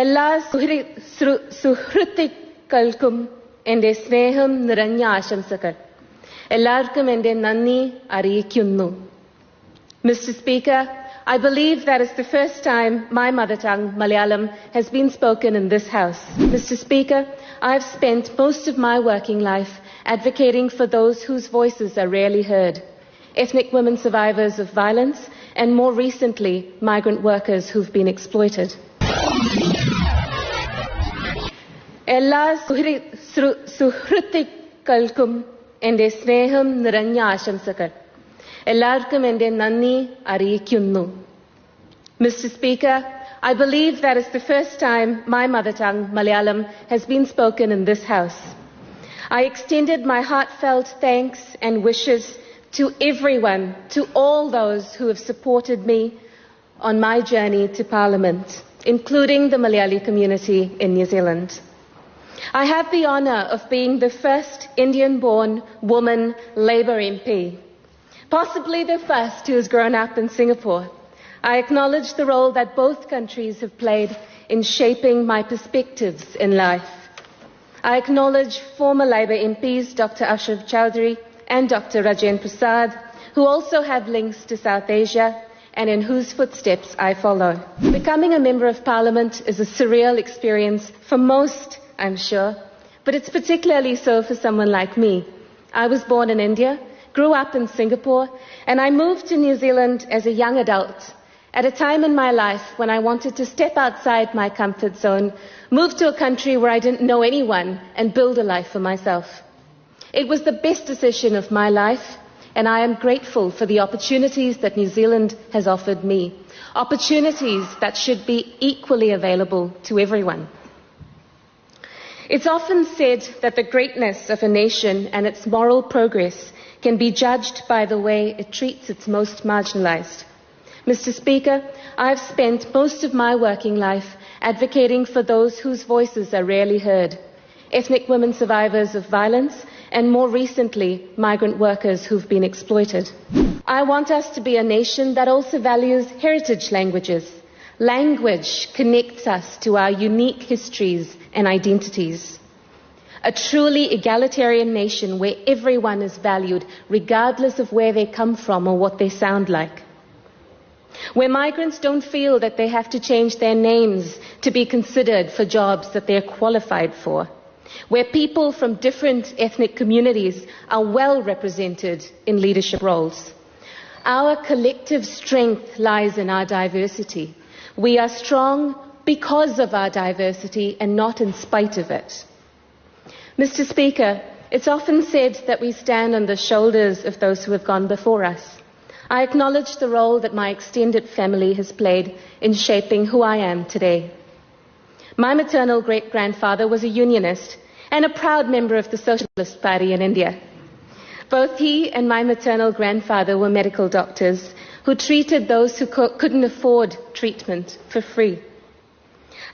എല്ലാ സുഹൃത്തുക്കൾക്കും എൻ്റെ സ്നേഹം നിറഞ്ഞ ആശംസകൾ. എല്ലാവർക്കും എൻ്റെ നന്ദി അറിയിക്കുന്നു. Mr. Speaker, I believe that is the first time my mother tongue, Malayalam, has been spoken in this House. Mr. Speaker, I have spent most of my working life advocating for those whose voices are rarely heard, ethnic women survivors of violence, and more recently, migrant workers who've been exploited. എല്ലാ സുഹൃത്തുക്കൾക്കും എൻ്റെ സ്നേഹം നിറഞ്ഞ ആശംസകൾ. എല്ലാവർക്കും എൻ്റെ നന്ദി അറിയിക്കുന്നു. Mr. Speaker, I believe that is the first time my mother tongue, Malayalam, has been spoken in this House. I extended my heartfelt thanks and wishes to everyone, to all those who have supported me on my journey to Parliament, including the Malayali community in New Zealand. I have the honour of being the first Indian-born woman Labour MP, possibly the first who has grown up in Singapore. I acknowledge the role that both countries have played in shaping my perspectives in life. I acknowledge former Labour MPs Dr. Ashraf Chowdhury and Dr. Rajendra Prasad, who also have links to South Asia and in whose footsteps I follow. Becoming a Member of Parliament is a surreal experience for most, I'm sure, but it's particularly so for someone like me. I was born in India, grew up in Singapore, and I moved to New Zealand as a young adult, at a time in my life when I wanted to step outside my comfort zone, move to a country where I didn't know anyone, and build a life for myself. It was the best decision of my life, and I am grateful for the opportunities that New Zealand has offered me, opportunities that should be equally available to everyone. It's often said that the greatness of a nation and its moral progress can be judged by the way it treats its most marginalized. Mr. Speaker, I have spent most of my working life advocating for those whose voices are rarely heard, ethnic women survivors of violence, and more recently, migrant workers who've been exploited. I want us to be a nation that also values heritage languages. Language connects us to our unique histories and identities. A truly egalitarian nation where everyone is valued regardless of where they come from or what they sound like. Where migrants don't feel that they have to change their names to be considered for jobs that they're qualified for. Where people from different ethnic communities are well represented in leadership roles. Our collective strength lies in our diversity. We are strong because of our diversity and not in spite of it. Mr. Speaker, it's often said that we stand on the shoulders of those who have gone before us. I acknowledge the role that my extended family has played in shaping who I am today. My maternal great-grandfather was a unionist and a proud member of the Socialist Party in India. Both he and my maternal grandfather were medical doctors who treated those who couldn't afford treatment for free.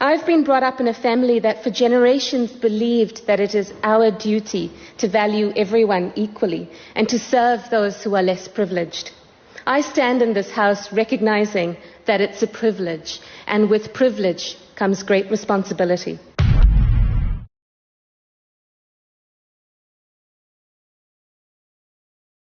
I've been brought up in a family that for generations believed that it is our duty to value everyone equally and to serve those who are less privileged. I stand in this House recognizing that it's a privilege, and with privilege comes great responsibility.